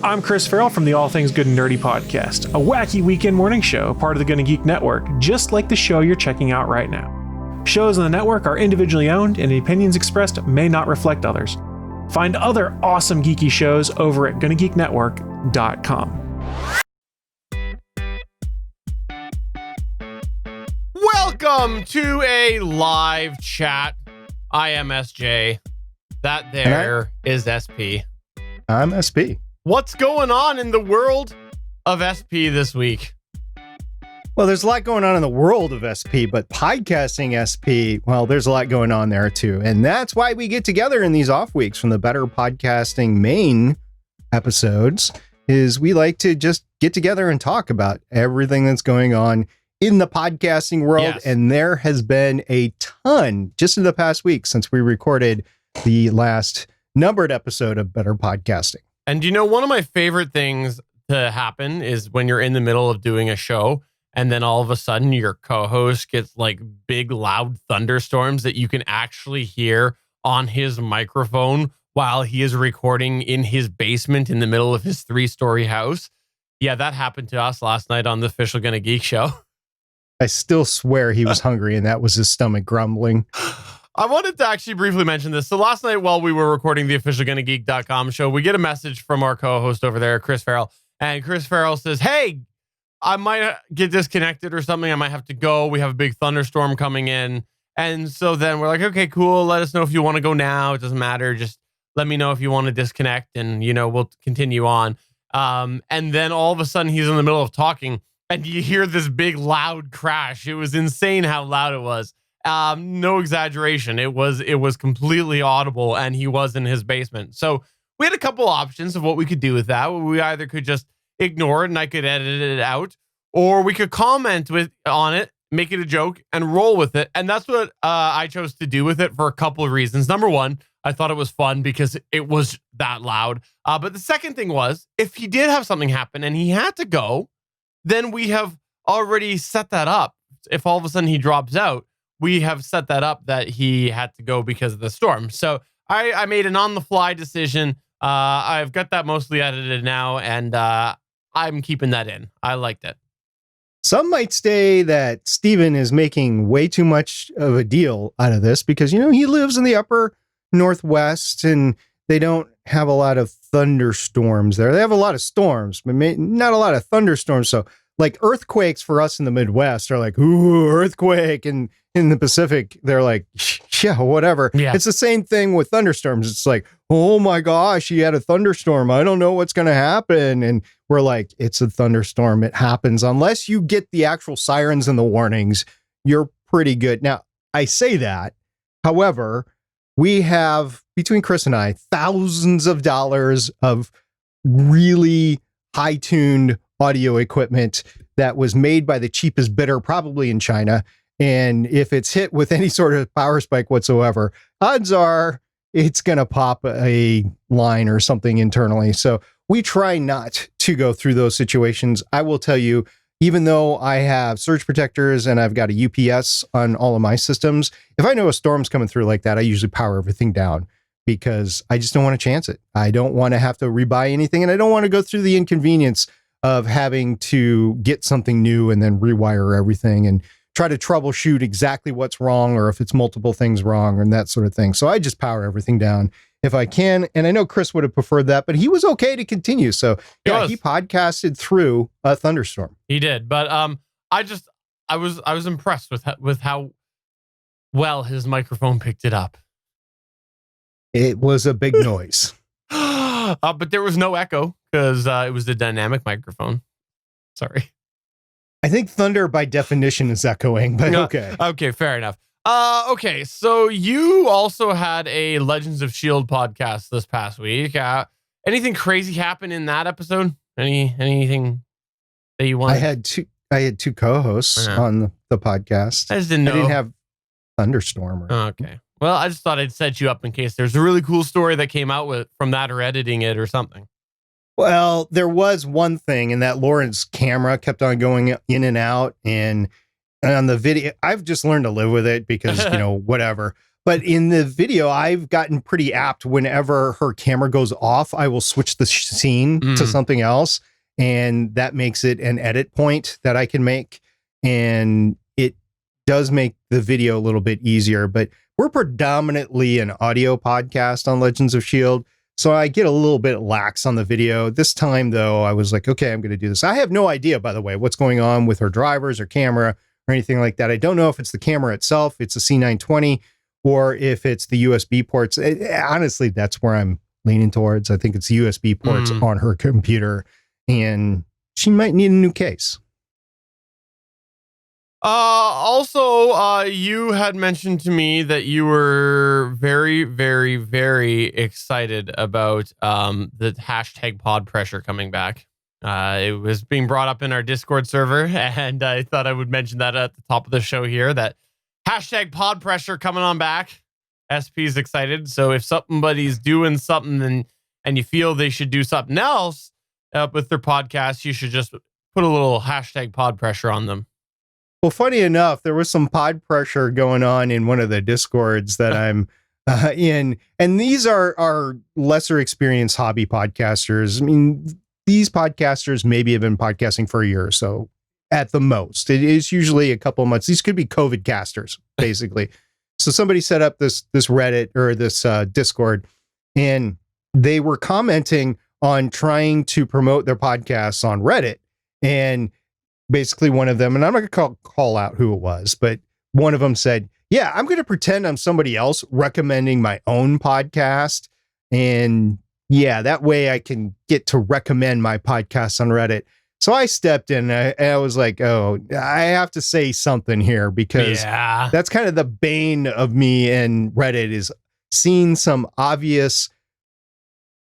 I'm Chris Farrell from the All Things Good and Nerdy podcast, a wacky weekend morning show, part of the GonnaGeek network, just like the show you're checking out right now. Shows on the network are individually owned, and the opinions expressed may not reflect others. Find other awesome geeky shows over at GonnaGeekNetwork.com. Welcome to a live chat. I am SJ. That there is SP. I'm SP. What's going on in the world of SP this week? Well, there's a lot going on in the world of SP, but podcasting SP, well, there's a lot going on there too. And that's why we get together in these off weeks from the Better Podcasting main episodes, is we like to just get together and talk about everything that's going on in the podcasting world. Yes. And there has been a ton just in the past week since we recorded the last numbered episode of Better Podcasting. And you know, one of my favorite things to happen is when you're in the middle of doing a show and then all of a sudden your co-host gets like big loud thunderstorms that you can actually hear on his microphone while he is recording in his basement in the middle of his 3-story house. Yeah, that happened to us last night on the official GonnaGeek show. I still swear he was hungry and that was his stomach grumbling. I wanted to actually briefly mention this. So last night while we were recording the official GonnaGeek.com show, we get a message from our co-host over there, Chris Farrell. And Chris Farrell says, hey, I might get disconnected or something. I might have to go. We have a big thunderstorm coming in. And so then we're like, okay, cool. Let us know if you want to go now. It doesn't matter. Just let me know if you want to disconnect and, you know, we'll continue on. And then all of a sudden he's in the middle of talking and you hear this big loud crash. It was insane how loud it was. No exaggeration. It was completely audible and he was in his basement. So we had a couple options of what we could do with that. We either could just ignore it and I could edit it out, or we could comment on it, make it a joke and roll with it. And that's what I chose to do with it for a couple of reasons. Number one, I thought it was fun because it was that loud. But the second thing was, if he did have something happen and he had to go, then we have already set that up. If all of a sudden he drops out, we have set that up that he had to go because of the storm. So I made an on-the-fly decision. I've got that mostly edited now, and I'm keeping that in. I liked it. Some might say that Steven is making way too much of a deal out of this because, you know, he lives in the upper Northwest and they don't have a lot of thunderstorms there. They have a lot of storms, but not a lot of thunderstorms. So like earthquakes for us in the Midwest are like, ooh, earthquake. And in the Pacific, they're like, yeah, whatever. Yeah. It's the same thing with thunderstorms. It's like, oh my gosh, you had a thunderstorm. I don't know what's going to happen. And we're like, it's a thunderstorm. It happens. Unless you get the actual sirens and the warnings, you're pretty good. Now, I say that. However, we have, between Chris and I, thousands of dollars of really high-tuned audio equipment that was made by the cheapest bidder, probably in China. And if it's hit with any sort of power spike whatsoever, odds are it's going to pop a line or something internally. So we try not to go through those situations. I will tell you, even though I have surge protectors and I've got a UPS on all of my systems, if I know a storm's coming through like that, I usually power everything down because I just don't want to chance it. I don't want to have to rebuy anything, and I don't want to go through the inconvenience of having to get something new and then rewire everything and try to troubleshoot exactly what's wrong or if it's multiple things wrong and that sort of thing. So I just power everything down if I can. And I know Chris would have preferred that, but he was okay to continue. So yeah, he podcasted through a thunderstorm. He did. But I was impressed with how well his microphone picked it up. It was a big noise. But there was no echo because it was the dynamic microphone. Sorry. I think thunder by definition is echoing, but okay. Okay, fair enough. Okay, so you also had a Legends of S.H.I.E.L.D. podcast this past week. Anything crazy happen in that episode? Anything that you want? I had two co-hosts on the podcast. I just didn't know. I didn't have Thunderstorm. Okay. Well, I just thought I'd set you up in case there's a really cool story that came out from that or editing it or something. Well, there was one thing, and that Lauren's camera kept on going in and out, and on the video, I've just learned to live with it because, you know, whatever. But in the video, I've gotten pretty apt. Whenever her camera goes off, I will switch the scene to something else. And that makes it an edit point that I can make. And it does make the video a little bit easier. But we're predominantly an audio podcast on Legends of S.H.I.E.L.D. So I get a little bit lax on the video. This time, though, I was like, okay, I'm going to do this. I have no idea, by the way, what's going on with her drivers or camera or anything like that. I don't know if it's the camera itself, it's a C920, or if it's the USB ports. Honestly, that's where I'm leaning towards. I think it's the USB ports on her computer, and she might need a new case. Also, you had mentioned to me that you were very, very, very excited about the hashtag pod pressure coming back. It was being brought up in our Discord server, and I thought I would mention that at the top of the show here, that hashtag pod pressure coming on back. SP's excited. So if somebody's doing something and you feel they should do something else with their podcast, you should just put a little hashtag pod pressure on them. Well, funny enough, there was some pod pressure going on in one of the Discords that I'm in. And these are lesser experienced hobby podcasters. I mean, these podcasters maybe have been podcasting for a year or so at the most. It is usually a couple of months. These could be COVID casters, basically. So somebody set up this Reddit or this Discord, and they were commenting on trying to promote their podcasts on Reddit. And basically one of them, and I'm not going to call out who it was, but one of them said, yeah, I'm going to pretend I'm somebody else recommending my own podcast. And yeah, that way I can get to recommend my podcast on Reddit. So I stepped in and I was like, oh, I have to say something here, because that's kind of the bane of me and Reddit, is seeing some obvious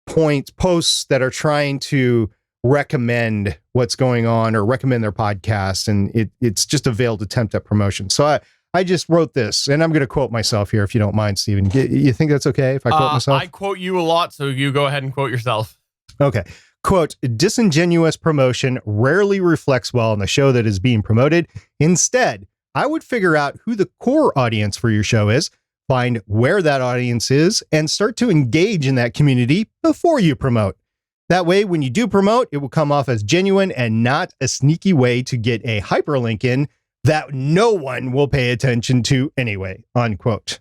posts that are trying to recommend what's going on or recommend their podcast, and it's just a veiled attempt at promotion. So I just wrote this, and I'm going to quote myself here, if you don't mind, Steven. You think that's okay if I quote myself? I quote you a lot, so you go ahead and quote yourself. Okay. Quote, disingenuous promotion rarely reflects well on the show that is being promoted. Instead, I would figure out who the core audience for your show is, find where that audience is, and start to engage in that community before you promote. That way, when you do promote, it will come off as genuine and not a sneaky way to get a hyperlink in that no one will pay attention to anyway, unquote.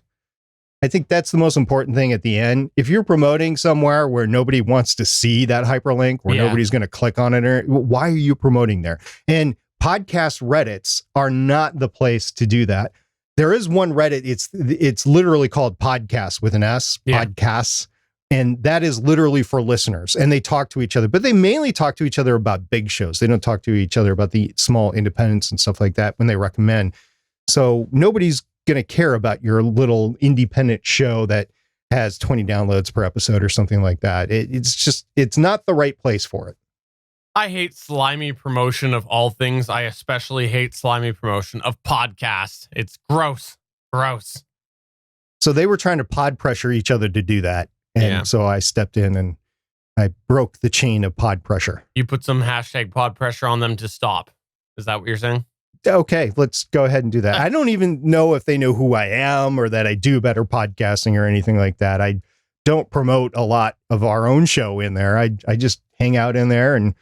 I think that's the most important thing at the end. If you're promoting somewhere where nobody wants to see that hyperlink, where nobody's going to click on it, why are you promoting there? And podcast Reddits are not the place to do that. There is one Reddit. It's literally called Podcasts with an S, Podcasts. And that is literally for listeners, and they talk to each other, but they mainly talk to each other about big shows. They don't talk to each other about the small independents and stuff like that when they recommend. So nobody's going to care about your little independent show that has 20 downloads per episode or something like that. It's not the right place for it. I hate slimy promotion of all things. I especially hate slimy promotion of podcasts. It's gross. Gross. So they were trying to pod pressure each other to do that. And so I stepped in and I broke the chain of pod pressure. You put some hashtag pod pressure on them to stop. Is that what you're saying? Okay, let's go ahead and do that. I don't even know if they know who I am or that I do better podcasting or anything like that. I don't promote a lot of our own show in there. I just hang out in there and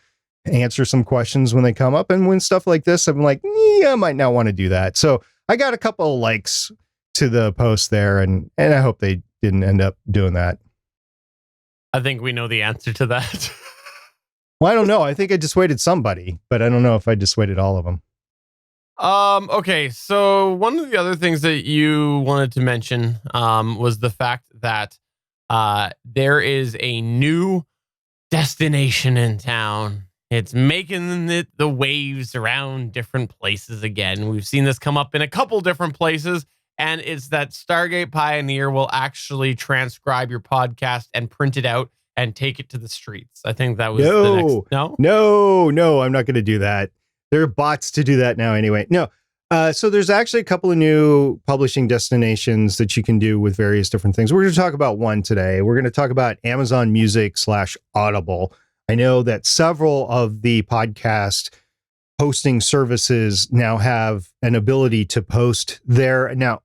answer some questions when they come up. And when stuff like this, I'm like, I might not want to do that. So I got a couple of likes to the post there, and I hope they didn't end up doing that. I think we know the answer to that. Well, I don't know. I think I dissuaded somebody, but I don't know if I dissuaded all of them. Okay, so one of the other things that you wanted to mention was the fact that there is a new destination in town. It's making the waves around different places again. We've seen this come up in a couple different places, and it's that Stargate Pioneer will actually transcribe your podcast and print it out and take it to the streets. I think that was the next... No, I'm not going to do that. There are bots to do that now anyway. No. So there's actually a couple of new publishing destinations that you can do with various different things. We're going to talk about one today. We're going to talk about Amazon Music /Audible. I know that several of the podcast hosting services now have an ability to post there. Now,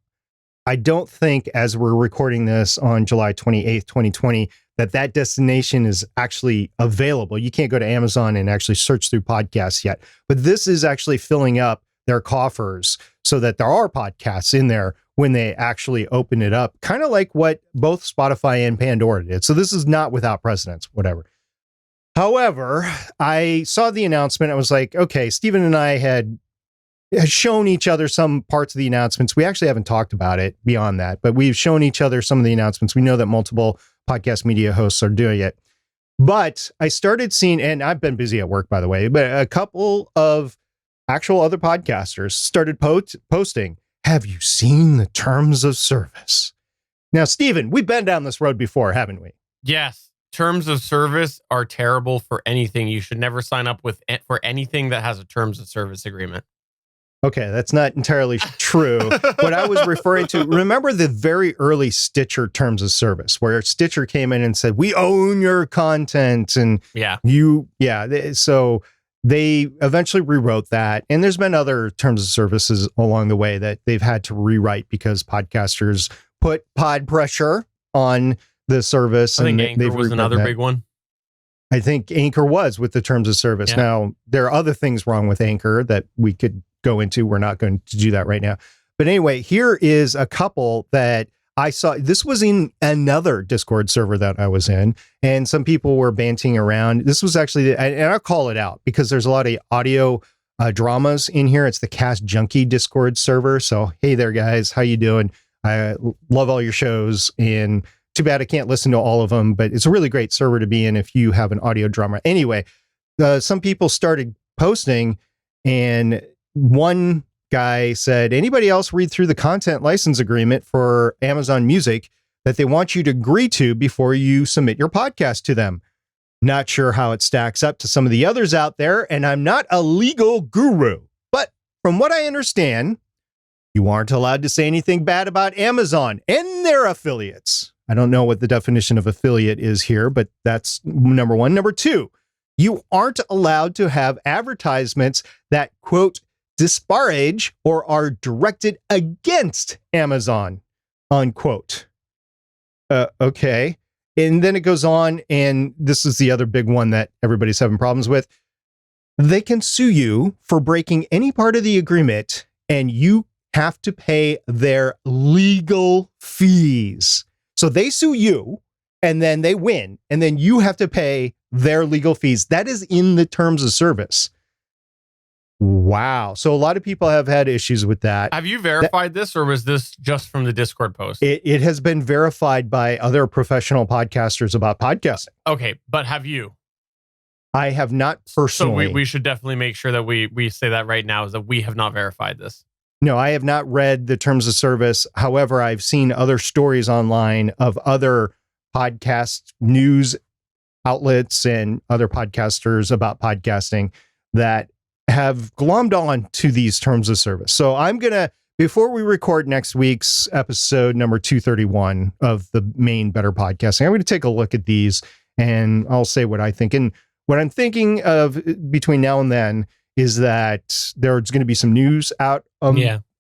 I don't think, as we're recording this on July 28th, 2020, that destination is actually available. You can't go to Amazon and actually search through podcasts yet. But this is actually filling up their coffers so that there are podcasts in there when they actually open it up, kind of like what both Spotify and Pandora did. So this is not without precedence, whatever. However, I saw the announcement. I was like, okay, Stephen and I had shown each other some parts of the announcements. We actually haven't talked about it beyond that, but we've shown each other some of the announcements. We know that multiple podcast media hosts are doing it. But I started seeing, and I've been busy at work, by the way, but a couple of actual other podcasters started posting, have you seen the terms of service? Now, Stephen, we've been down this road before, haven't we? Yes. Terms of service are terrible for anything. You should never sign up for anything that has a terms of service agreement. Okay, that's not entirely true. What I was referring to, remember the very early Stitcher terms of service, where Stitcher came in and said, we own your content. And so they eventually rewrote that. And there's been other terms of services along the way that they've had to rewrite because podcasters put pod pressure on the service. I think Anchor was another big one. I think Anchor was with the terms of service. Yeah. Now, there are other things wrong with Anchor that we could go into. We're not going to do that right now. But anyway, here is a couple that I saw. This was in another Discord server that I was in, and some people were banting around. This was actually, and I'll call it out because there's a lot of audio dramas in here. It's the Cast Junkie Discord server. So, hey there, guys. How you doing? I love all your shows, and too bad I can't listen to all of them, but it's a really great server to be in if you have an audio drama. Anyway, some people started posting, and one guy said, anybody else read through the content license agreement for Amazon Music that they want you to agree to before you submit your podcast to them? Not sure how it stacks up to some of the others out there, and I'm not a legal guru, but from what I understand, you aren't allowed to say anything bad about Amazon and their affiliates. I don't know what the definition of affiliate is here, but that's number one. Number two, you aren't allowed to have advertisements that, quote, disparage or are directed against Amazon, unquote. Okay. And then it goes on, and this is the other big one that everybody's having problems with. They can sue you for breaking any part of the agreement, and you have to pay their legal fees. So they sue you, and then they win, and then you have to pay their legal fees. That is in the terms of service. Wow. So a lot of people have had issues with that. Have you verified this, or was this just from the Discord post? It has been verified by other professional podcasters about podcasting. Okay, but have you? I have not personally. So we should definitely make sure that we say that right now, is that we have not verified this. No, I have not read the terms of service. However, I've seen other stories online of other podcast news outlets and other podcasters about podcasting that have glommed on to these terms of service. So I'm going to, before we record next week's episode number 231 of the main Better Podcasting, I'm going to take a look at these and I'll say what I think. And what I'm thinking of between now and then is that there's going to be some news out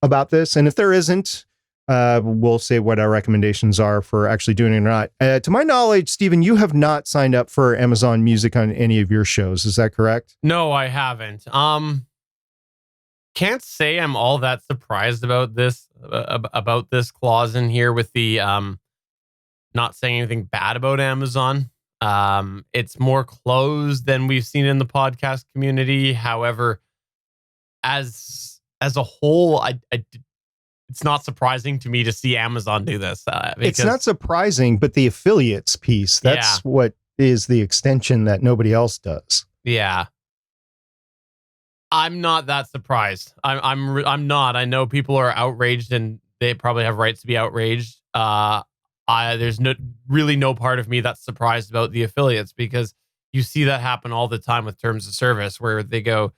about this. And if there isn't, we'll say what our recommendations are for actually doing it or not. To my knowledge, Stephen, you have not signed up for Amazon Music on any of your shows. Is that correct? No, I haven't. Can't say I'm all that surprised about this clause in here with the not saying anything bad about Amazon. It's more closed than we've seen in the podcast community. However, as a whole, it's not surprising to me to see Amazon do this. It's not surprising, but the affiliates piece, that's what is the extension that nobody else does. Yeah. I'm not that surprised. I'm not. I know people are outraged, and they probably have rights to be outraged. There's really no part of me that's surprised about the affiliates, because you see that happen all the time with terms of service, where they go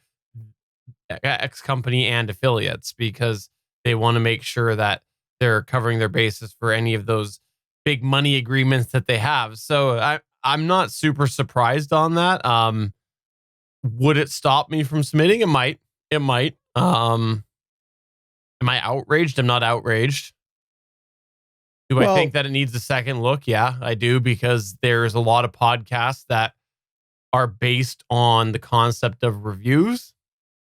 X company and affiliates, because they want to make sure that they're covering their bases for any of those big money agreements that they have. So I'm not super surprised on that. Would it stop me from submitting? It might. Am I outraged? I'm not outraged. Do I think that it needs a second look? Yeah, I do, because there's a lot of podcasts that are based on the concept of reviews,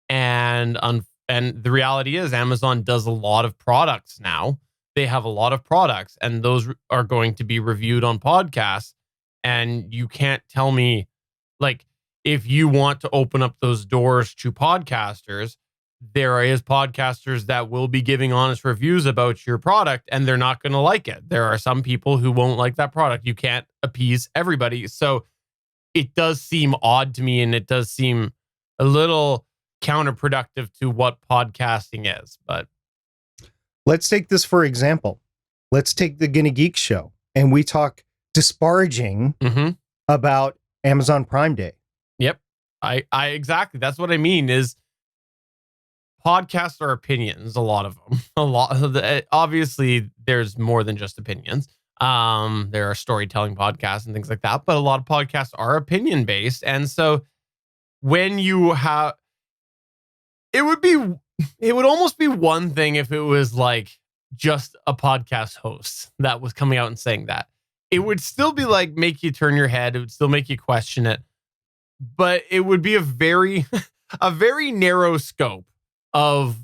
and the reality is Amazon does a lot of products now. They have a lot of products, and those are going to be reviewed on podcasts. And you can't tell me, like, if you want to open up those doors to podcasters, there is podcasters that will be giving honest reviews about your product, and they're not going to like it. There are some people who won't like that product. You can't appease everybody. So it does seem odd to me, and it does seem a little counterproductive to what podcasting is. But let's take this for example. Let's take the GonnaGeek show, and we talk disparaging about Amazon Prime Day. Yep. I exactly. That's what I mean is podcasts are opinions. A lot of them. Obviously, there's more than just opinions. There are storytelling podcasts and things like that, but a lot of podcasts are opinion based. And so when you have, it would almost be one thing if it was like just a podcast host that was coming out and saying that. It would still be like, make you turn your head. It would still make you question it, but it would be a very narrow scope of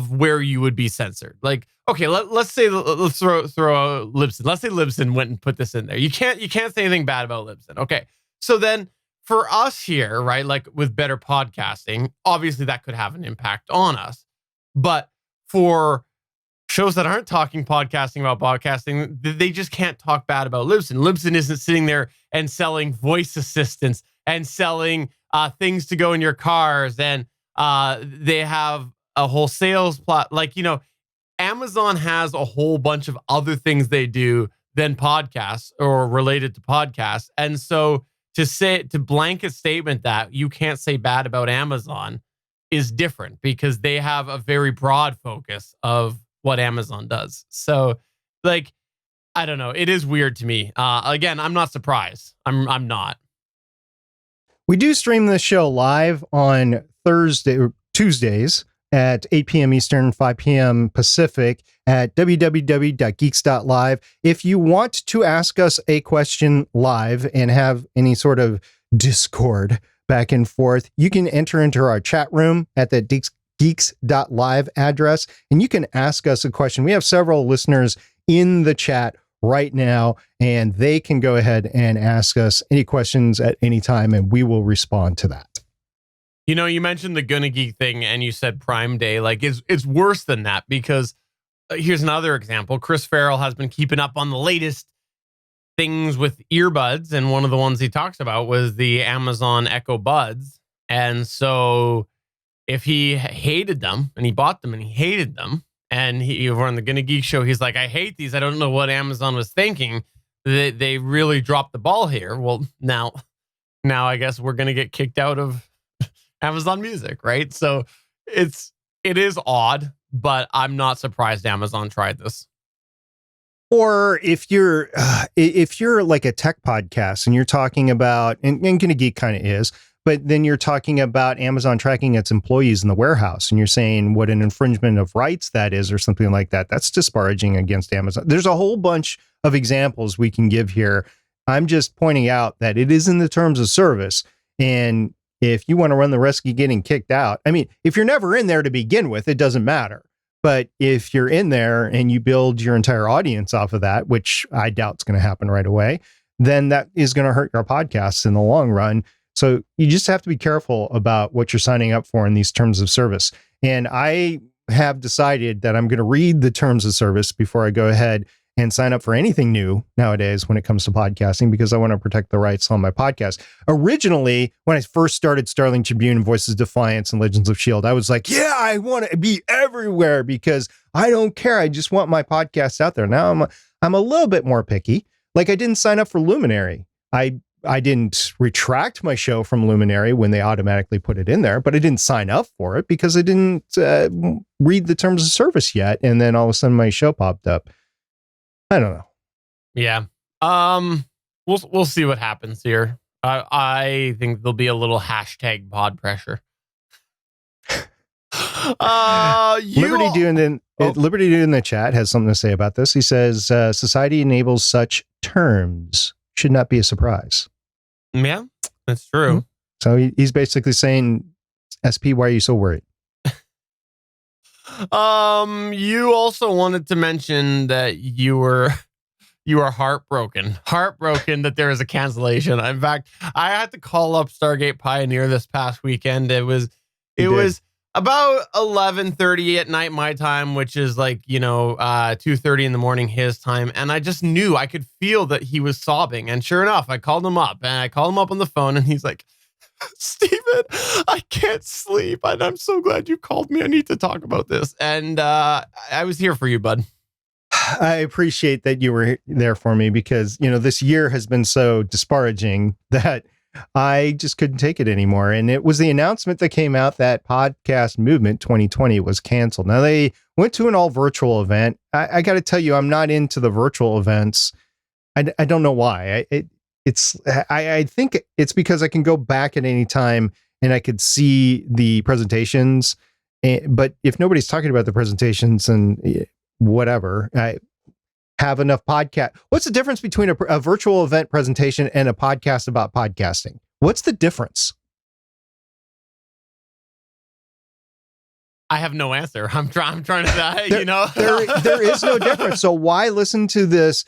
where you would be censored. Like, okay, let's say, let's throw Libsyn. Let's say Libsyn went and put this in there. You can't say anything bad about Libsyn. Okay. So then for us here, right, like with better podcasting, obviously that could have an impact on us. But for shows that aren't podcasting about podcasting, they just can't talk bad about Libsyn. Libsyn isn't sitting there and selling voice assistants and selling things to go in your cars, and they have a whole sales plot. Like, Amazon has a whole bunch of other things they do than podcasts or related to podcasts. And so to blanket statement that you can't say bad about Amazon is different, because they have a very broad focus of what Amazon does. So, like, I don't know. It is weird to me. Again, I'm not surprised. I'm not. We do stream this show live on Tuesdays at 8 p.m. Eastern, 5 p.m. Pacific at www.Geeks.Live. If you want to ask us a question live and have any sort of Discord back and forth, you can enter into our chat room at the Geeks.Live address, and you can ask us a question. We have several listeners in the chat right now, and they can go ahead and ask us any questions at any time, and we will respond to that. You mentioned the GonnaGeek thing, and you said Prime Day. Like, it's worse than that, because here's another example. Chris Farrell has been keeping up on the latest things with earbuds, and one of the ones he talks about was the Amazon Echo Buds. And so if he hated them, and he bought them and he hated them, and he over on the GonnaGeek show, he's like, I hate these. I don't know what Amazon was thinking. They really dropped the ball here. Well, now I guess we're going to get kicked out of Amazon Music, right? So it is odd, but I'm not surprised Amazon tried this. Or if you're like a tech podcast and you're talking about, and GonnaGeek kind of is, but then you're talking about Amazon tracking its employees in the warehouse, and you're saying what an infringement of rights that is, or something like that. That's disparaging against Amazon. There's a whole bunch of examples we can give here. I'm just pointing out that it is in the terms of service. And if you want to run the risk of getting kicked out, I mean, if you're never in there to begin with, it doesn't matter. But if you're in there and you build your entire audience off of that, which I doubt is going to happen right away, then that is going to hurt your podcasts in the long run. So you just have to be careful about what you're signing up for in these terms of service. And I have decided that I'm going to read the terms of service before I go ahead and sign up for anything new nowadays when it comes to podcasting, because I want to protect the rights on my podcast. Originally, when I first started Starling Tribune and Voices of Defiance and Legends of S.H.I.E.L.D., I was like, yeah, I want to be everywhere because I don't care. I just want my podcast out there. Now I'm a little bit more picky. Like, I didn't sign up for Luminary. I didn't retract my show from Luminary when they automatically put it in there, but I didn't sign up for it because I didn't read the terms of service yet. And then all of a sudden my show popped up. I don't know. Yeah. We'll see what happens here. I think there'll be a little hashtag pod pressure. Liberty doing Liberty Dude in the chat has something to say about this. He says, society enables such terms. Should not be a surprise. Yeah, that's true. Mm-hmm. So he's basically saying, SP, why are you so worried? You also wanted to mention that you are heartbroken that there is a cancellation. In fact, I had to call up Stargate Pioneer this past weekend. It was about 11:30 at night my time, which is like 2:30 in the morning his time, and I just knew, I could feel that he was sobbing. And sure enough, I called him up on the phone, and he's like, Steven, I can't sleep, and I'm so glad you called me. I need to talk about this. And I was here for you, bud. I appreciate that you were there for me, because, this year has been so disparaging that I just couldn't take it anymore. And it was the announcement that came out that Podcast Movement 2020 was canceled. Now, they went to an all virtual event. I got to tell you, I'm not into the virtual events. I don't know why. I think it's because I can go back at any time and I could see the presentations. But if nobody's talking about the presentations and whatever, I have enough podcast. What's the difference between a virtual event presentation and a podcast about podcasting? What's the difference? I have no answer. I'm trying to, there is no difference. So why listen to this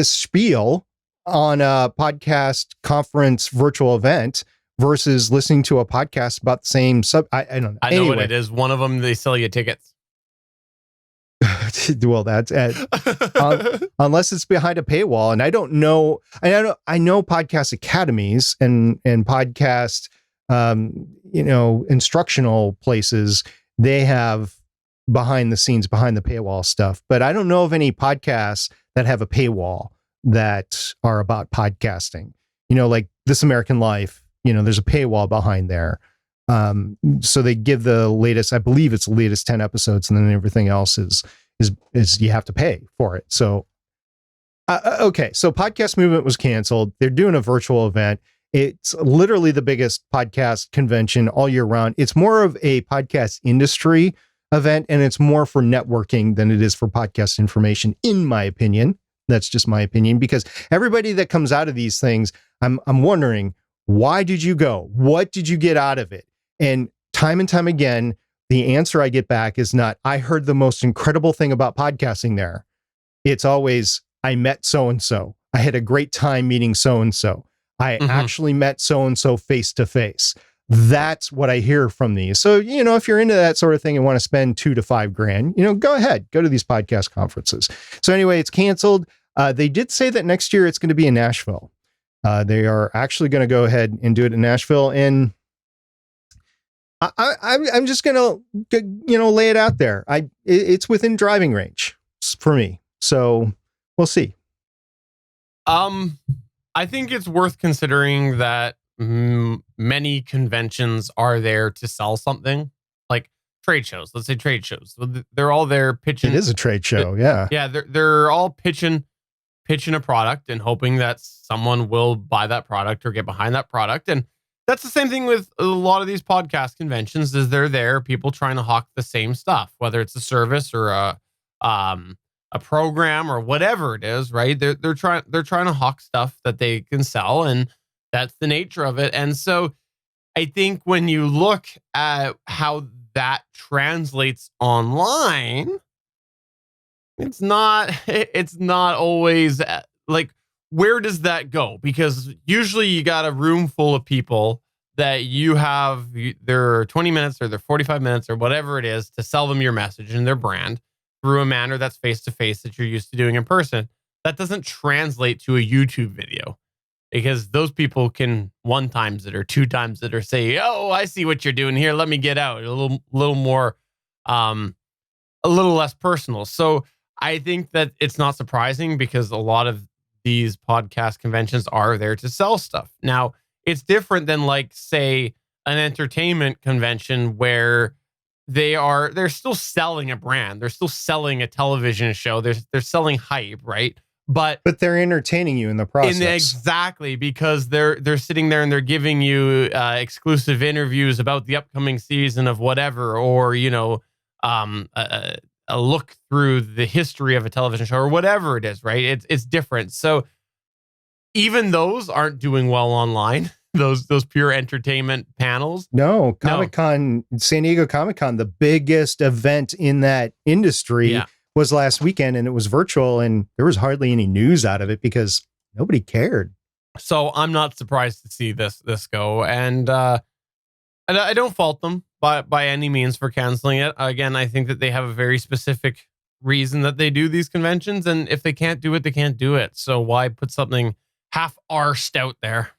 spiel on a podcast conference virtual event versus listening to a podcast about the same I don't know. I know what it is. One of them, they sell you tickets. Well, that's unless it's behind a paywall, and I don't know. I know podcast academies and podcast, instructional places. They have behind the scenes, behind the paywall stuff, but I don't know of any podcasts that have a paywall that are about podcasting. Like This American Life. There's a paywall behind there. So they give the latest, I believe it's the latest 10 episodes, and then everything else is you have to pay for it. So, okay. So Podcast Movement was canceled. They're doing a virtual event. It's literally the biggest podcast convention all year round. It's more of a podcast industry event, and it's more for networking than it is for podcast information, in my opinion. That's just my opinion, because everybody that comes out of these things, I'm wondering, why did you go? What did you get out of it? And time again, the answer I get back is not, I heard the most incredible thing about podcasting there. It's always, I met so-and-so. I had a great time meeting so-and-so. I actually met so-and-so face to face. That's what I hear from these. So, if you're into that sort of thing and want to spend $2,000 to $5,000, go ahead, go to these podcast conferences. So anyway, it's canceled. They did say that next year it's going to be in Nashville. They are actually going to go ahead and do it in Nashville. And I'm just going to, lay it out there. It's within driving range for me. So we'll see. I think it's worth considering that many conventions are there to sell something, like trade shows. Let's say trade shows. They're all there pitching. It is a trade show. Yeah. Yeah. They're all pitching a product and hoping that someone will buy that product or get behind that product. And that's the same thing with a lot of these podcast conventions, is they're there, people trying to hawk the same stuff, whether it's a service or a program or whatever it is, right? They're trying to hawk stuff that they can sell, and that's the nature of it. And so I think when you look at how that translates online, it's not always like, where does that go? Because usually you got a room full of people that you have their 20 minutes or their 45 minutes or whatever it is to sell them your message and their brand through a manner that's face-to-face that you're used to doing in person. That doesn't translate to a YouTube video, because those people can one times it or two times it or say, oh, I see what you're doing here, let me get out. A little more, a little less personal. So I think that it's not surprising, because a lot of these podcast conventions are there to sell stuff. Now, it's different than, like, say, an entertainment convention where they're still selling a brand. They're still selling a television show. They're selling hype, right? But they're entertaining you in the process. Exactly, because they're sitting there and they're giving you exclusive interviews about the upcoming season of whatever, or look through the history of a television show or whatever it is, right? It's different. So even those aren't doing well online. Those pure entertainment panels. No, Comic-Con, San Diego Comic-Con, the biggest event in that industry was last weekend, and it was virtual, and there was hardly any news out of it because nobody cared. So I'm not surprised to see this go, and I don't fault them by any means for canceling it. Again, I think that they have a very specific reason that they do these conventions, and if they can't do it, they can't do it. So why put something half-arsed out there?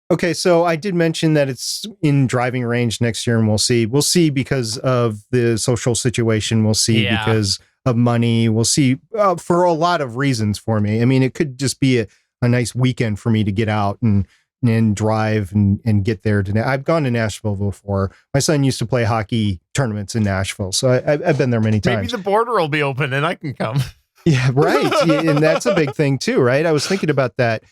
Okay, so I did mention that it's in driving range next year, and we'll see. We'll see because of the social situation. We'll see because of money. We'll see for a lot of reasons for me. I mean, it could just be a nice weekend for me to get out and drive and get there. I've gone to Nashville before. My son used to play hockey tournaments in Nashville, so I've been there many times. Maybe the border will be open and I can come. Yeah, right. And that's a big thing too, right? I was thinking about that.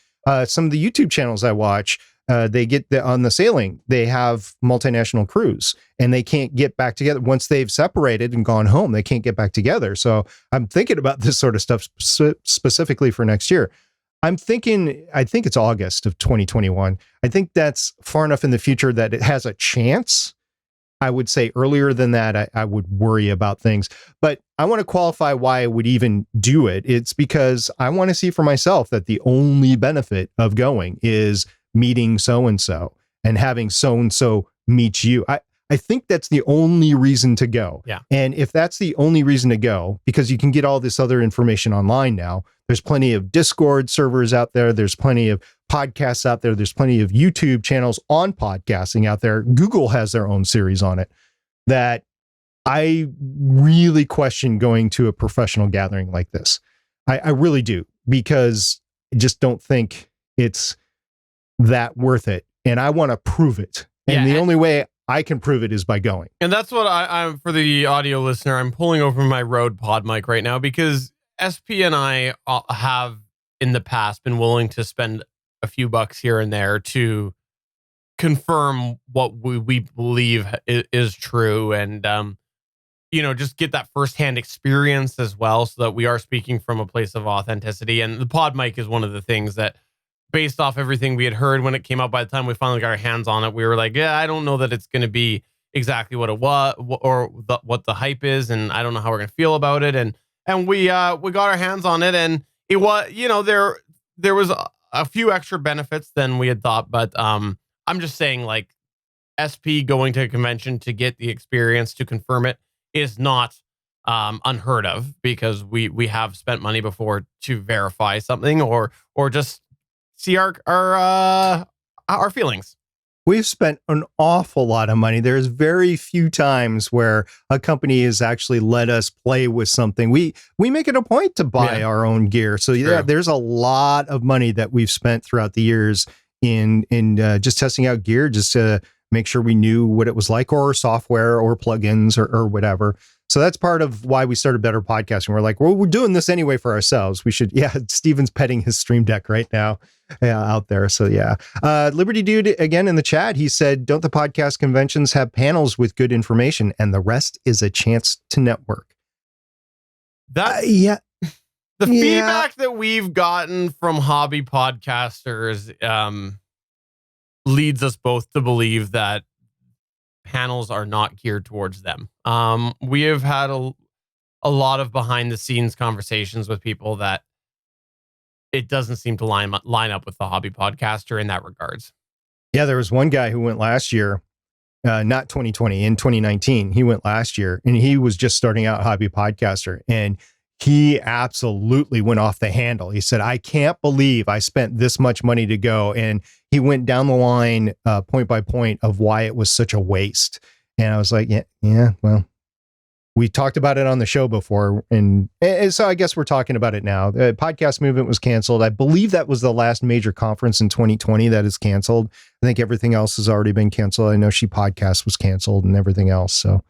Some of the YouTube channels I watch, they get on the sailing, they have multinational crews and they can't get back together once they've separated and gone home. They can't get back together. So I'm thinking about this sort of stuff specifically for next year. I think it's August of 2021. I think that's far enough in the future that it has a chance. I would say earlier than that, I would worry about things. But I want to qualify why I would even do it. It's because I want to see for myself that the only benefit of going is meeting so-and-so and having so-and-so meet you. I think that's the only reason to go. Yeah. And if that's the only reason to go, because you can get all this other information online now, there's plenty of Discord servers out there. There's plenty of podcasts out there. There's plenty of YouTube channels on podcasting out there. Google has their own series on it that I really question going to a professional gathering like this. I really do, because I just don't think it's that worth it. And I want to prove it. And the only way I can prove it is by going. And that's what I'm for the audio listener. I'm pulling over my Rode pod mic right now because SP and I have in the past been willing to spend a few bucks here and there to confirm what we believe is true. And, just get that firsthand experience as well, so that we are speaking from a place of authenticity. And the pod mic is one of the things that, based off everything we had heard when it came out, by the time we finally got our hands on it, we were like, I don't know that it's going to be exactly what it was or what the hype is. And I don't know how we're going to feel about it. And we got our hands on it, and it was, there was a few extra benefits than we had thought. But I'm just saying, like, SP going to a convention to get the experience to confirm it is not unheard of, because we have spent money before to verify something or just see our feelings. We've spent an awful lot of money. There's very few times where a company has actually let us play with something. We make it a point to buy our own gear. So there's a lot of money that we've spent throughout the years in just testing out gear, just to make sure we knew what it was like, or software or plugins or whatever. So that's part of why we started Better Podcasting. We're like, well, we're doing this anyway for ourselves. We should, Steven's petting his Stream Deck right now out there. So Liberty Dude, again, in the chat, he said, don't the podcast conventions have panels with good information, and the rest is a chance to network? The feedback that we've gotten from hobby podcasters leads us both to believe that panels are not geared towards them. We have had a lot of behind the scenes conversations with people that it doesn't seem to line up with the hobby podcaster in that regards. Yeah, there was one guy who went last year, not 2020, in 2019. He went last year, and he was just starting out hobby podcaster, and he absolutely went off the handle. He said, I can't believe I spent this much money to go. And he went down the line point by point of why it was such a waste. And I was like, well, we talked about it on the show before. And so I guess we're talking about it now. The podcast movement was canceled. I believe that was the last major conference in 2020 that is canceled. I think everything else has already been canceled. I know She Podcast was canceled and everything else. So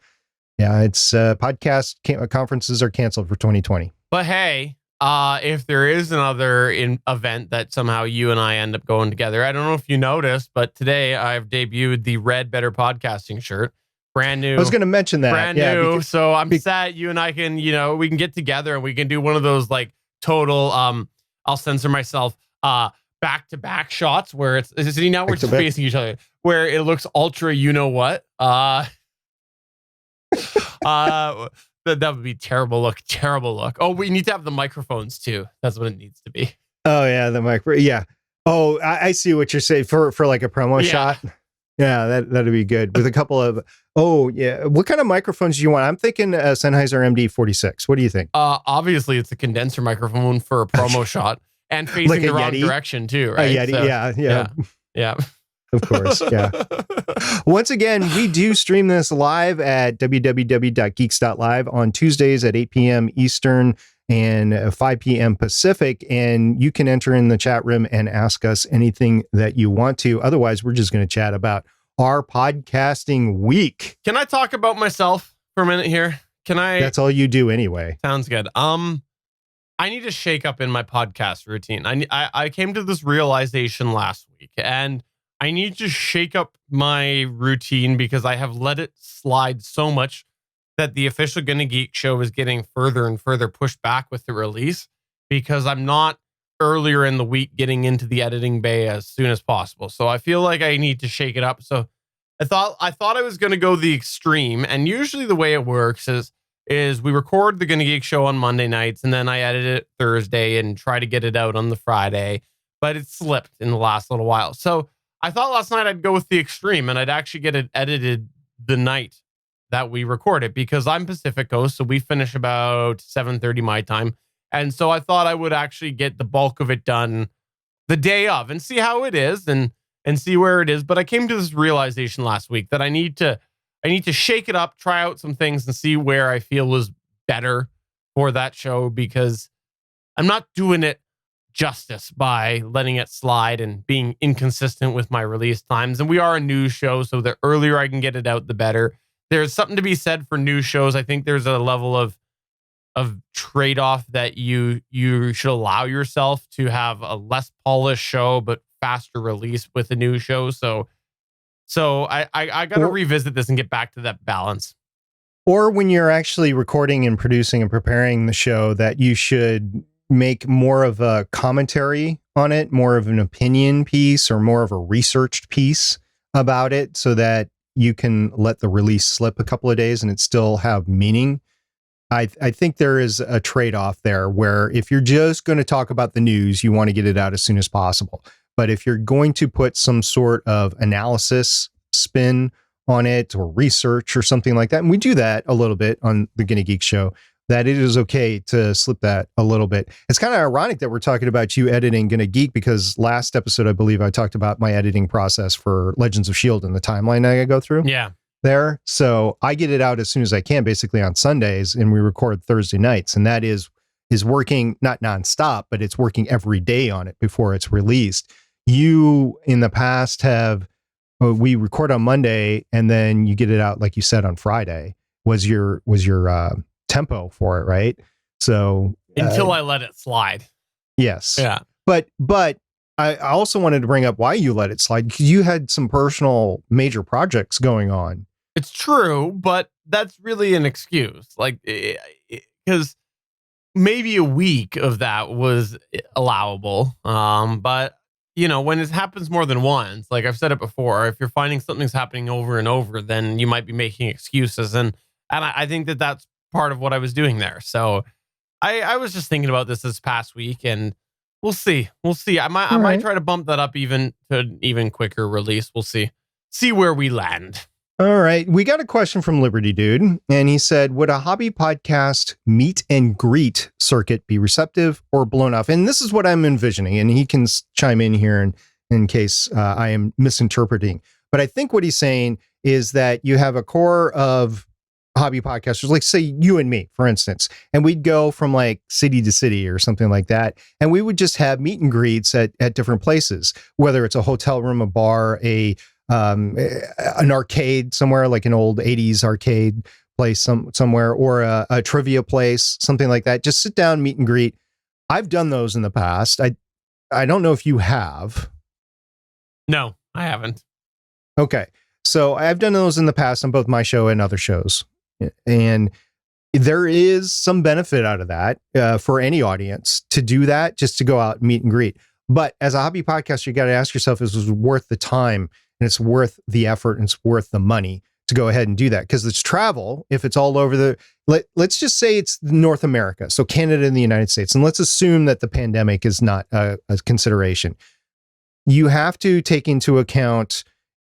yeah, it's podcast conferences are canceled for 2020. But hey, if there is another event that somehow you and I end up going together, I don't know if you noticed, but today I've debuted the Red Better Podcasting shirt. Brand new. I was going to mention that. Brand new. So I'm sad you and I can, we can get together and we can do one of those like total, I'll censor myself, back-to-back shots where see, now we're just facing each other, where it looks ultra, that would be terrible look. Oh, we need to have the microphones too. That's what it needs to be. Oh yeah, the micro. Yeah. Oh, I see what you're saying for like a promo shot. Yeah, that'd be good with a couple of. Oh yeah, what kind of microphones do you want? I'm thinking Sennheiser MD46. What do you think? Obviously it's a condenser microphone for a promo shot and facing like the wrong Yeti? direction too, right? A Yeti, so, yeah. Of course, yeah. Once again, we do stream this live at www.geeks.live on Tuesdays at 8 p.m. Eastern and 5 p.m. Pacific. And you can enter in the chat room and ask us anything that you want to. Otherwise, we're just going to chat about our podcasting week. Can I talk about myself for a minute here? Can I? That's all you do anyway. Sounds good. I need to shake up in my podcast routine. I came to this realization last week, and I need to shake up my routine because I have let it slide so much that the official GonnaGeek show is getting further and further pushed back with the release because I'm not earlier in the week getting into the editing bay as soon as possible. So I feel like I need to shake it up. So I thought I was going to go the extreme, and usually the way it works is we record the GonnaGeek show on Monday nights, and then I edit it Thursday and try to get it out on the Friday, but it slipped in the last little while. So I thought last night I'd go with the extreme and I'd actually get it edited the night that we record it because I'm Pacific Coast. So we finish about 7:30 my time. And so I thought I would actually get the bulk of it done the day of and see how it is and see where it is. But I came to this realization last week that I need to shake it up, try out some things and see where I feel is better for that show because I'm not doing it justice by letting it slide and being inconsistent with my release times. And we are a news show, so the earlier I can get it out, the better. There's something to be said for news shows. I think there's a level of trade-off that you should allow yourself to have a less polished show, but faster release with a news show. So I got to revisit this and get back to that balance. Or when you're actually recording and producing and preparing the show, that you should make more of a commentary on it, more of an opinion piece or more of a researched piece about it so that you can let the release slip a couple of days and it still have meaning. I think there is a trade-off there where if you're just going to talk about the news, you want to get it out as soon as possible. But if you're going to put some sort of analysis spin on it or research or something like that, and we do that a little bit on the GonnaGeek show, that it is okay to slip that a little bit. It's kind of ironic that we're talking about you editing GonnaGeek because last episode, I believe I talked about my editing process for Legends of S.H.I.E.L.D. and the timeline I go through. Yeah. There. So I get it out as soon as I can, basically on Sundays, and we record Thursday nights. And that is working not nonstop, but it's working every day on it before it's released. You in the past we record on Monday and then you get it out, like you said, on Friday was your tempo for it, right? So until I let it slide. Yes. Yeah. But I also wanted to bring up why you let it slide because you had some personal major projects going on. It's true, but that's really an excuse. Like, because maybe a week of that was allowable. But when it happens more than once, like I've said it before, if you're finding something's happening over and over, then you might be making excuses. And I think that that's part of what I was doing there. So I was just thinking about this past week, and we'll see. I might try to bump that up even to an even quicker release. We'll see where we land. All right. We got a question from Liberty Dude, and he said, would a hobby podcast meet and greet circuit be receptive or blown off? And this is what I'm envisioning, and he can chime in here in case I am misinterpreting. But I think what he's saying is that you have a core of hobby podcasters, like say you and me, for instance, and we'd go from like city to city or something like that. And we would just have meet and greets at different places, whether it's a hotel room, a bar, an arcade somewhere, like an old 80s arcade place somewhere, or a trivia place, something like that. Just sit down, meet and greet. I've done those in the past. I don't know if you have. No, I haven't. Okay. So I've done those in the past on both my show and other shows. And there is some benefit out of that for any audience to do that, just to go out and meet and greet. But as a hobby podcaster, you got to ask yourself, is it worth the time and it's worth the effort and it's worth the money to go ahead and do that? Because it's travel. If it's all over let's just say it's North America, so Canada and the United States, and let's assume that the pandemic is not a consideration. You have to take into account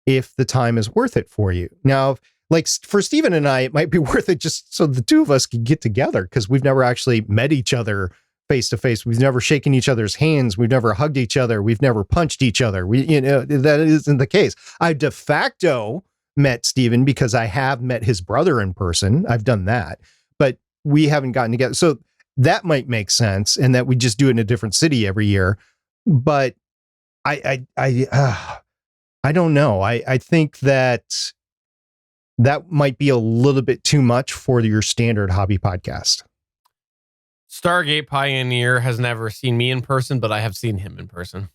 if the time is worth it for you. Now, like for Steven and I, it might be worth it just so the two of us can get together, because we've never actually met each other face to face. We've never shaken each other's hands. We've never hugged each other. We've never punched each other. That isn't the case. I de facto met Steven because I have met his brother in person. I've done that, but we haven't gotten together. So that might make sense, and that we just do it in a different city every year. But I don't know. I think that might be a little bit too much for your standard hobby podcast. Stargate Pioneer has never seen me in person, but I have seen him in person.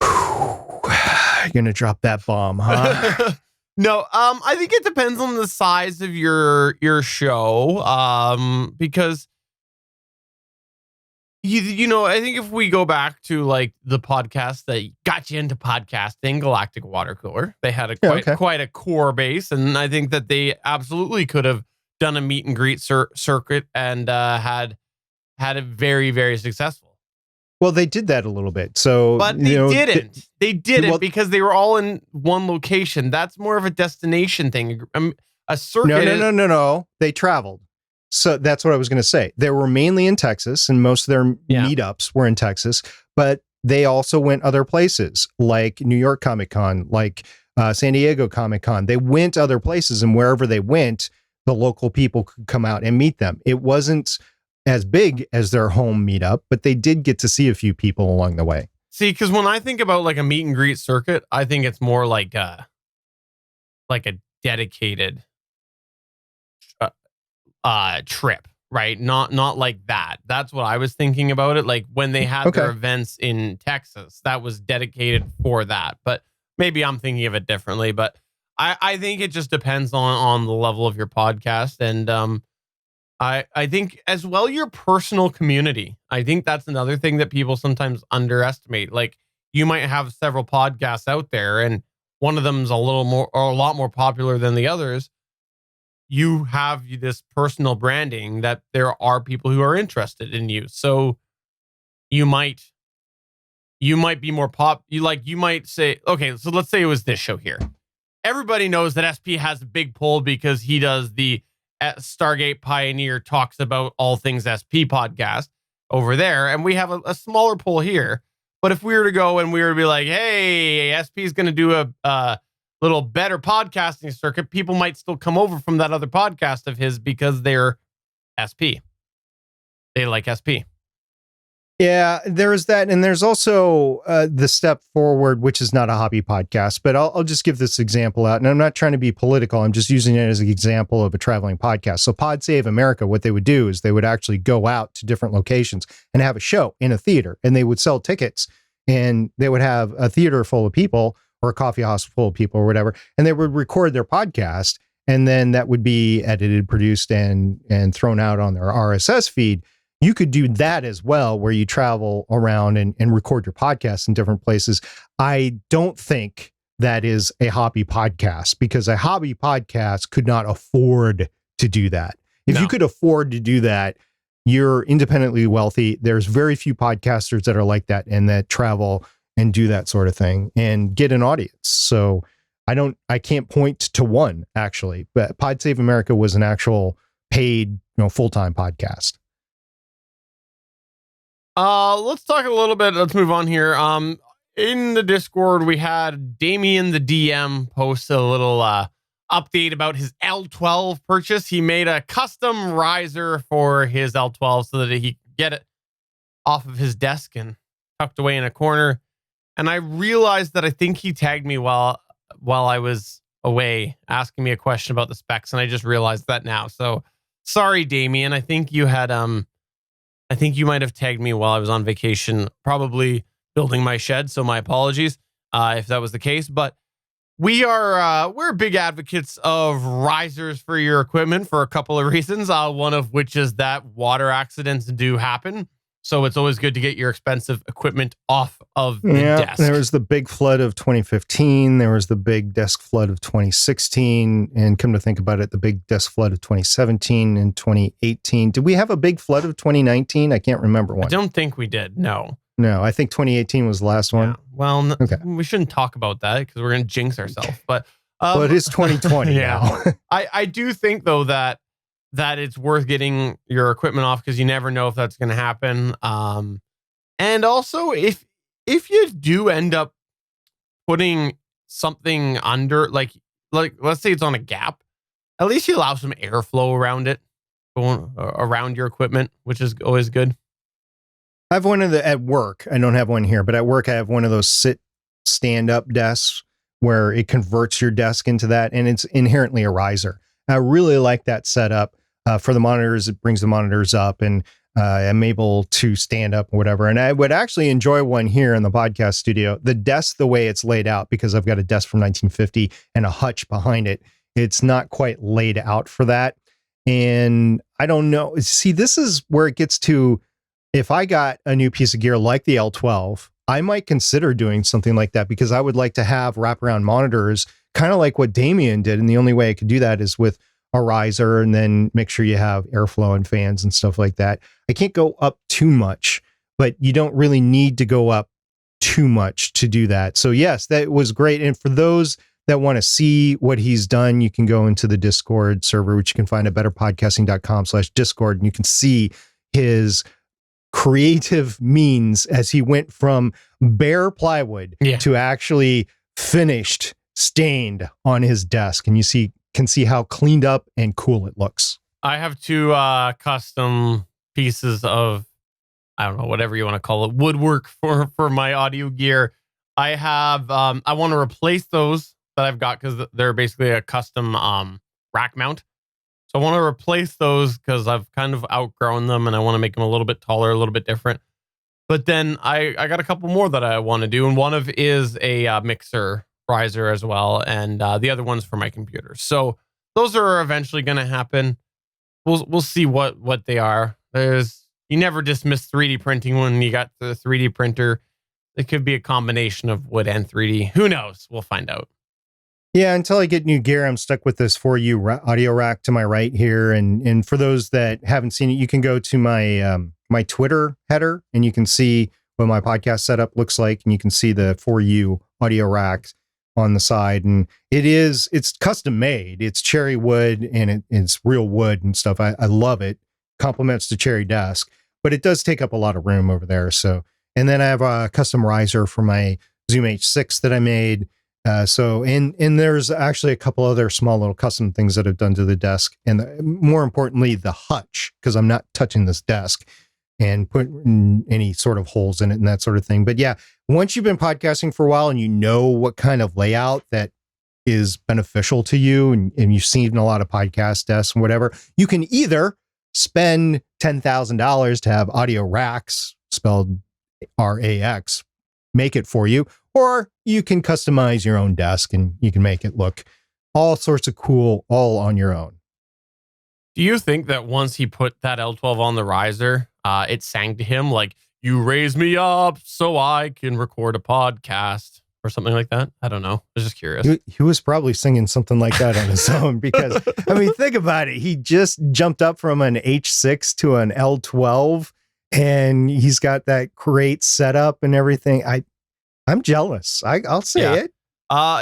You're going to drop that bomb, huh? No, I think it depends on the size of your show. Because you know, I think if we go back to like the podcast that got you into podcasting, Galactic Water Cooler, they had quite a core base, and I think that they absolutely could have done a meet and greet circuit and had it very, very successful. Well, they did that a little bit. So, but they didn't. They didn't because they were all in one location. That's more of a destination thing. A circuit. No. They traveled. So that's what I was going to say. They were mainly in Texas, and most of their meetups were in Texas, but they also went other places like New York Comic-Con, like San Diego Comic-Con. They went other places, and wherever they went, the local people could come out and meet them. It wasn't as big as their home meetup, but they did get to see a few people along the way. See, because when I think about like a meet and greet circuit, I think it's more like a dedicated trip, right? Not like that. That's what I was thinking about it. Like when they had their events in Texas, that was dedicated for that. But maybe I'm thinking of it differently. But I think it just depends on the level of your podcast. And I think as well your personal community. I think that's another thing that people sometimes underestimate. Like you might have several podcasts out there, and one of them's a lot more popular than the others. You have this personal branding that there are people who are interested in you. So you might be more you might say, okay, so let's say it was this show here. Everybody knows that SP has a big pull because he does the Stargate Pioneer talks about all things SP podcast over there. And we have a smaller pull here. But if we were to go and we were to be like, hey, SP is going to do a little better podcasting circuit, people might still come over from that other podcast of his because they're SP. They like SP. Yeah, there's that. And there's also the step forward, which is not a hobby podcast, but I'll just give this example out. And I'm not trying to be political. I'm just using it as an example of a traveling podcast. So Pod Save America, what they would do is they would actually go out to different locations and have a show in a theater, and they would sell tickets, and they would have a theater full of people or a coffee house full of people or whatever, and they would record their podcast, and then that would be edited, produced, and thrown out on their RSS feed. You could do that as well, where you travel around and record your podcast in different places. I don't think that is a hobby podcast, because a hobby podcast could not afford to do that. If you could afford to do that, you're independently wealthy. There's very few podcasters that are like that and that travel and do that sort of thing and get an audience. So I can't point to one actually, but Pod Save America was an actual paid, full-time podcast. Let's talk a little bit. Let's move on here. In the Discord, we had Damien the DM post a little update about his L12 purchase. He made a custom riser for his L12 so that he could get it off of his desk and tucked away in a corner. And I realized that I think he tagged me while I was away asking me a question about the specs, and I just realized that now. So sorry, Damien. I think you had I think you might have tagged me while I was on vacation, probably building my shed. So my apologies if that was the case. But we're big advocates of risers for your equipment for a couple of reasons. One of which is that water accidents do happen. So it's always good to get your expensive equipment off of the desk. There was the big flood of 2015. There was the big desk flood of 2016. And come to think about it, the big desk flood of 2017 and 2018. Did we have a big flood of 2019? I can't remember one. I don't think we did. No, I think 2018 was the last one. Yeah. Well, okay. We shouldn't talk about that because we're going to jinx ourselves. But it is 2020 now. I do think, though, that it's worth getting your equipment off because you never know if that's going to happen. And also, if you do end up putting something under, like let's say it's on a gap, at least you allow some airflow around it, going around your equipment, which is always good. I have one at work. I don't have one here, but at work I have one of those stand-up desks where it converts your desk into that, and it's inherently a riser. I really like that setup. For the monitors, it brings the monitors up, and I'm able to stand up or whatever. And I would actually enjoy one here in the podcast studio. The desk, the way it's laid out, because I've got a desk from 1950 and a hutch behind it, it's not quite laid out for that. And I don't know. See, this is where it gets to, if I got a new piece of gear like the L12, I might consider doing something like that because I would like to have wraparound monitors, kind of like what Damien did. And the only way I could do that is with a riser, and then make sure you have airflow and fans and stuff like that. I can't go up too much, but you don't really need to go up too much to do that. So yes, that was great. And for those that want to see what he's done, you can go into the Discord server, which you can find at betterpodcasting.com/Discord. And you can see his creative means as he went from bare plywood to actually finished, stained on his desk. And you can see how cleaned up and cool it looks. I have two custom pieces of, I don't know, whatever you want to call it, woodwork for my audio gear. I have, I want to replace those that I've got because they're basically a custom rack mount. So I want to replace those because I've kind of outgrown them and I want to make them a little bit taller, a little bit different. But then I got a couple more that I want to do. And one of is a mixer riser as well, and the other one's for my computer. So those are eventually going to happen. We'll see what they are. You never dismiss 3D printing when you got the 3D printer. It could be a combination of wood and 3D. Who knows? We'll find out. Yeah, until I get new gear, I'm stuck with this 4U audio rack to my right here. And for those that haven't seen it, you can go to my my Twitter header and you can see what my podcast setup looks like, and you can see the 4U audio rack on the side. And it's custom made. It's cherry wood and it's real wood and stuff. I love it. Compliments to Cherry Desk, but it does take up a lot of room over there. So, and then I have a custom riser for my Zoom H6 that I made. And there's actually a couple other small little custom things that I've done to the desk, and more importantly, the hutch, because I'm not touching this desk and putting any sort of holes in it and that sort of thing. But yeah, once you've been podcasting for a while and you know what kind of layout that is beneficial to you, and you've seen a lot of podcast desks and whatever, you can either spend $10,000 to have Audio Racks, spelled RAX, make it for you, or you can customize your own desk and you can make it look all sorts of cool, all on your own. Do you think that once he put that L12 on the riser, it sang to him like, "You raise me up so I can record a podcast," or something like that? I don't know. I was just curious. He was probably singing something like that on his own because, I mean, think about it. He just jumped up from an H6 to an L12 and he's got that great setup and everything. I'm jealous. I'll say it.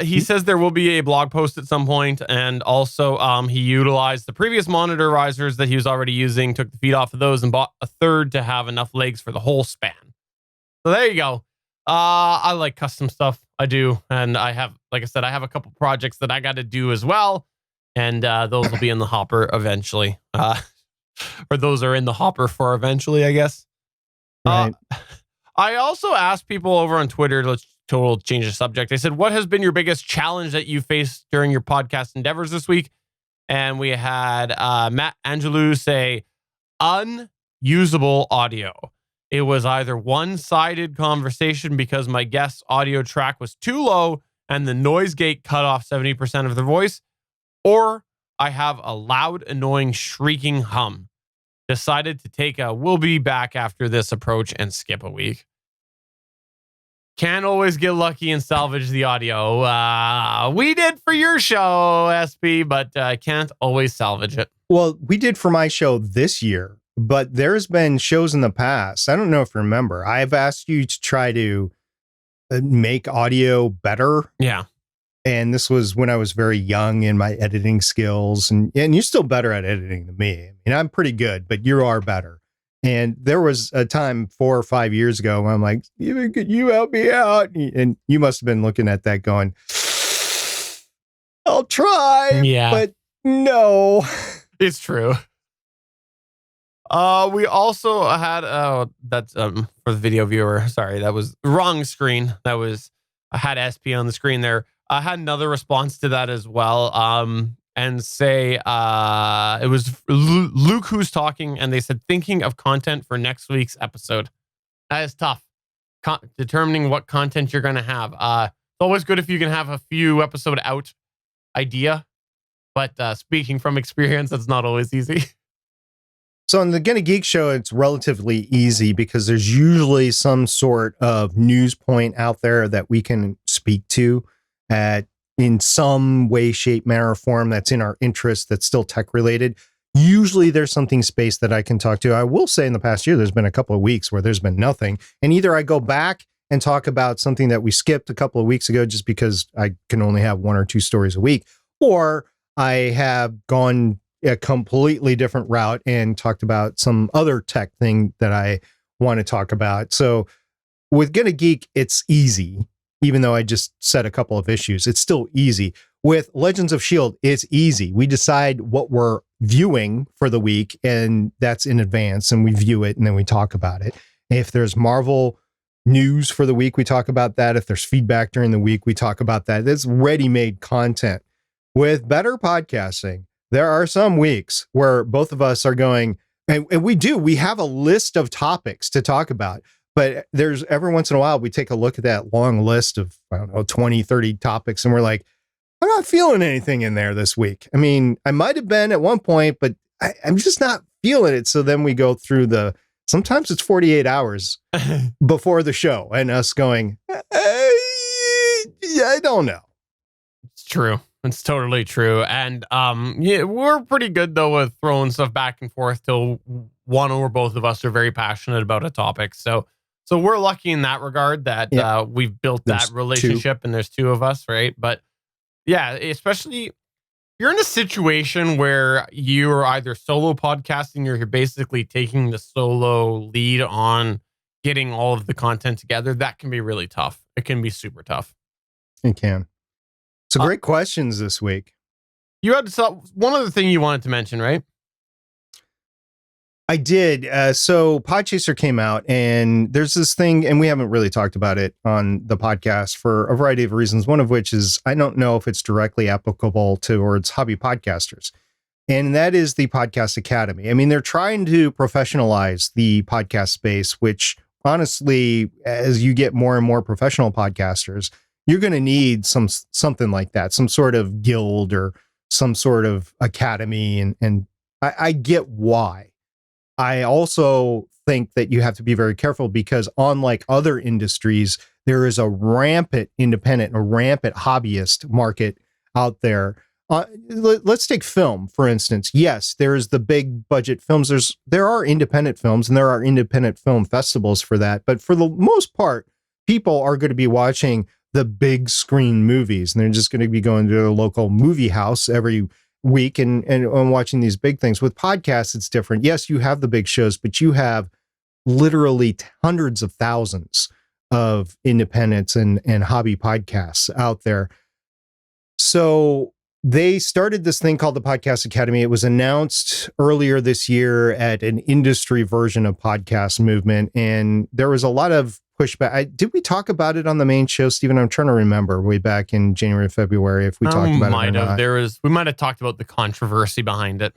He says there will be a blog post at some point, and also he utilized the previous monitor risers that he was already using, took the feet off of those, and bought a third to have enough legs for the whole span. So there you go. I like custom stuff. I do, and I have, like I said, I have a couple projects that I got to do as well, and those will be in the hopper eventually. Or those are in the hopper for eventually, I guess. Right. I also asked people over on Twitter, let's total change the subject. I said, what has been your biggest challenge that you faced during your podcast endeavors this week? And we had Matt Angelou say, unusable audio. It was either one-sided conversation because my guest's audio track was too low and the noise gate cut off 70% of their voice, or I have a loud, annoying, shrieking hum. Decided to take a we'll be back after this approach and skip a week. Can't always get lucky and salvage the audio. We did for your show, SP, but can't always salvage it. Well, we did for my show this year, but there's been shows in the past. I don't know if you remember. I've asked you to try to make audio better. Yeah. And this was when I was very young in my editing skills. And you're still better at editing than me. I mean, I'm pretty good, but you are better. And there was a time 4 or 5 years ago when I'm like, could you help me out? And you must have been looking at that going, I'll try, but no. It's true. We also had, that's for the video viewer. Sorry, that was the wrong screen. I had SP on the screen there. I had another response to that as well. And say it was Luke who's talking, and they said thinking of content for next week's episode. That is tough. Determining what content you're going to have. It's always good if you can have a few episode out idea, but speaking from experience, that's not always easy. So on the GonnaGeek show, it's relatively easy because there's usually some sort of news point out there that we can speak to in some way, shape, manner, or form that's in our interest, that's still tech related. Usually there's something space that I can talk to. I will say in the past year, there's been a couple of weeks where there's been nothing. And either I go back and talk about something that we skipped a couple of weeks ago just because I can only have 1 or 2 stories a week, or I have gone a completely different route and talked about some other tech thing that I want to talk about. So with GonnaGeek, it's easy. Even though I just said a couple of issues, it's still easy. With Legends of S.H.I.E.L.D., it's easy. We decide what we're viewing for the week, and that's in advance, and we view it, and then we talk about it. If there's Marvel news for the week, we talk about that. If there's feedback during the week, we talk about that. It's ready-made content. With better podcasting, there are some weeks where both of us are going, and we have a list of topics to talk about. But there's every once in a while, we take a look at that long list of, 20, 30 topics. And we're like, I'm not feeling anything in there this week. I mean, I might have been at one point, but I'm just not feeling it. So then we go through sometimes it's 48 hours before the show and us going, I don't know. It's true. It's totally true. And we're pretty good, though, with throwing stuff back and forth till one or both of us are very passionate about a topic. So we're lucky in that regard that we've built that relationship, and there's 2 of us, right? But yeah, especially if you're in a situation where you're either solo podcasting or you're basically taking the solo lead on getting all of the content together, that can be really tough. It can be super tough. It can. So great questions this week. You had one other thing you wanted to mention, right? I did. So Podchaser came out, and there's this thing, and we haven't really talked about it on the podcast for a variety of reasons. One of which is I don't know if it's directly applicable towards hobby podcasters. And that is the Podcast Academy. I mean, they're trying to professionalize the podcast space, which honestly, as you get more and more professional podcasters, you're going to need something like that, some sort of guild or some sort of academy. And I get why. I also think that you have to be very careful because unlike other industries, there is a rampant independent, a rampant hobbyist market out there. Let's take film, for instance. Yes, there's the big budget films. There are independent films and there are independent film festivals for that. But for the most part, people are going to be watching the big screen movies, and they're just going to be going to their local movie house every week and watching these big things. With podcasts, it's different. Yes, you have the big shows, but you have literally hundreds of thousands of independents and hobby podcasts out there. So they started this thing called the Podcast Academy. It was announced earlier this year at an industry version of Podcast Movement, and there was a lot of pushback. Did we talk about it on the main show, Stephen? I'm trying to remember way back in January, February, if we talked about it or not. We might have talked about the controversy behind it.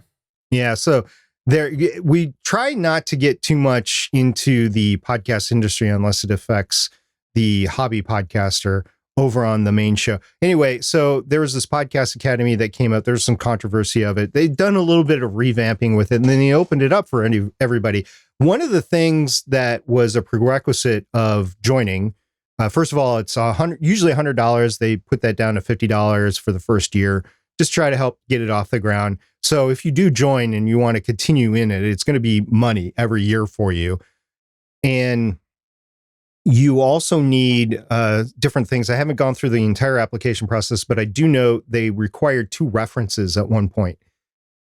Yeah, so we try not to get too much into the podcast industry unless it affects the hobby podcaster over on the main show. Anyway, so there was this Podcast Academy that came out. There's some controversy of it. They'd done a little bit of revamping with it, and then they opened it up for everybody. One of the things that was a prerequisite of joining, first of all, it's usually $100. They put that down to $50 for the first year. Just try to help get it off the ground. So if you do join and you want to continue in it, it's going to be money every year for you. And you also need different things. I haven't gone through the entire application process, but I do know they required 2 references at one point.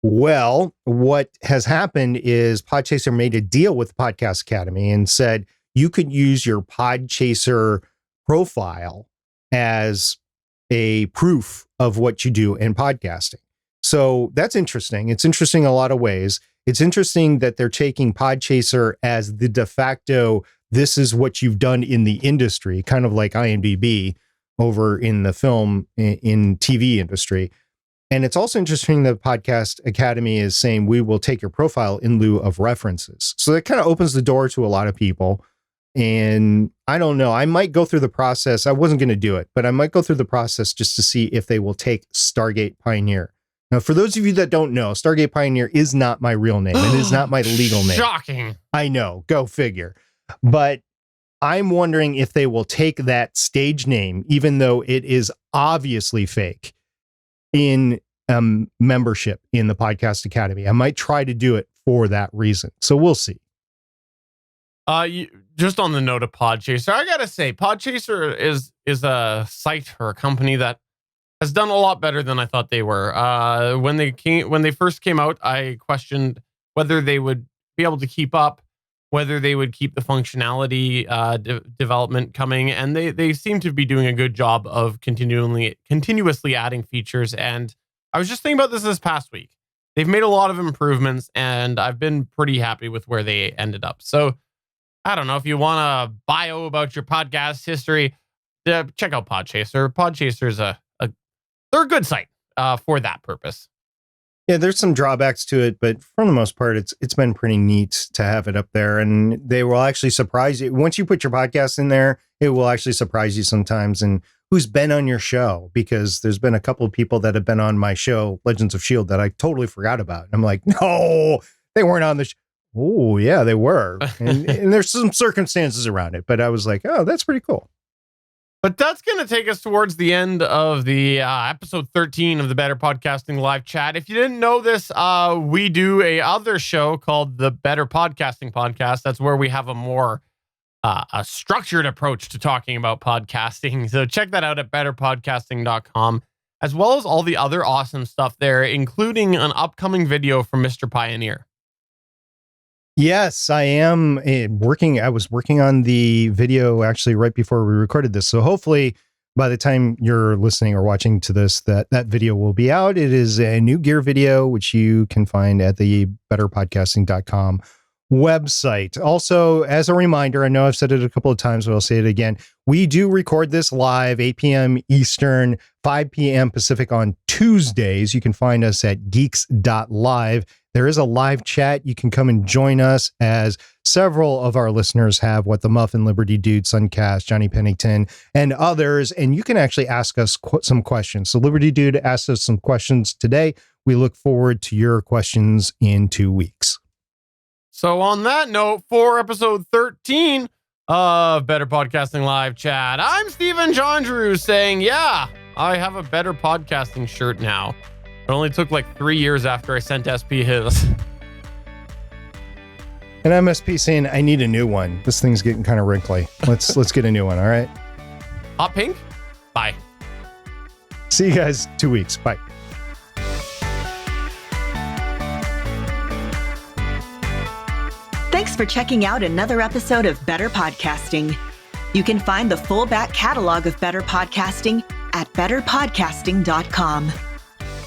Well, what has happened is Podchaser made a deal with the Podcast Academy and said you could use your Podchaser profile as a proof of what you do in podcasting. So that's interesting. It's interesting in a lot of ways. It's interesting that they're taking Podchaser as the de facto, this is what you've done in the industry, kind of like IMDb over in the film in TV industry. And it's also interesting that Podcast Academy is saying we will take your profile in lieu of references. So that kind of opens the door to a lot of people. And I don't know, I might go through the process. I wasn't going to do it, but I might go through the process just to see if they will take Stargate Pioneer. Now, for those of you that don't know, Stargate Pioneer is not my real name. It is not my legal name. Shocking. I know, go figure. But I'm wondering if they will take that stage name, even though it is obviously fake, in membership in the Podcast Academy. I might try to do it for that reason. So we'll see. Just on the note of Podchaser, I gotta say, Podchaser is a site or a company that has done a lot better than I thought they were. When they first came out, I questioned whether they would be able to keep up, whether they would keep the functionality development coming, and they seem to be doing a good job of continuously adding features. And I was just thinking about this past week. They've made a lot of improvements, and I've been pretty happy with where they ended up. So I don't know if you want a bio about your podcast history, check out Podchaser. Podchaser is they're a good site for that purpose. Yeah, there's some drawbacks to it, but for the most part, it's been pretty neat to have it up there. And they will actually surprise you. Once you put your podcast in there, it will actually surprise you sometimes. And who's been on your show? Because there's been a couple of people that have been on my show, Legends of S.H.I.E.L.D., that I totally forgot about. And I'm like, no, they weren't on the show. Oh, yeah, they were. And there's some circumstances around it. But I was like, oh, that's pretty cool. But that's going to take us towards the end of the episode 13 of the Better Podcasting Live Chat. If you didn't know this, we do a other show called the Better Podcasting Podcast. That's where we have a more a structured approach to talking about podcasting. So check that out at betterpodcasting.com, as well as all the other awesome stuff there, including an upcoming video from Mr. Pioneer. Yes, I am working. I was working on the video actually right before we recorded this. So hopefully by the time you're listening or watching to this, that video will be out. It is a new gear video, which you can find at the betterpodcasting.com website. Also, as a reminder, I know I've said it a couple of times, but I'll say it again. We do record this live, 8 p.m. Eastern, 5 p.m. Pacific on Tuesdays. You can find us at Geeks.Live. There is a live chat. You can come and join us, as several of our listeners have, What the Muffin, Liberty Dude, Suncast, Johnny Pennington, and others. And you can actually ask us some questions. So Liberty Dude asked us some questions today. We look forward to your questions in 2 weeks. So on that note, for episode 13 of Better Podcasting Live Chat, I'm Stephen Jondrew saying, yeah, I have a Better Podcasting shirt now. It only took like 3 years after I sent SP his. And MSP saying, I need a new one. This thing's getting kind of wrinkly. Let's get a new one, all right? Hot pink? Bye. See you guys 2 weeks. Bye. Thanks for checking out another episode of Better Podcasting. You can find the full back catalog of Better Podcasting at betterpodcasting.com.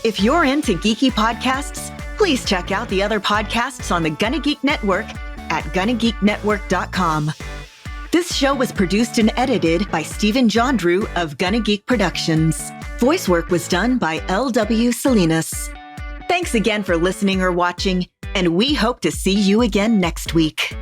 If you're into geeky podcasts, please check out the other podcasts on the GonnaGeek Network at GonnaGeekNetwork.com. This show was produced and edited by Stephen Jondrew of GonnaGeek Productions. Voice work was done by L.W. Salinas. Thanks again for listening or watching, and we hope to see you again next week.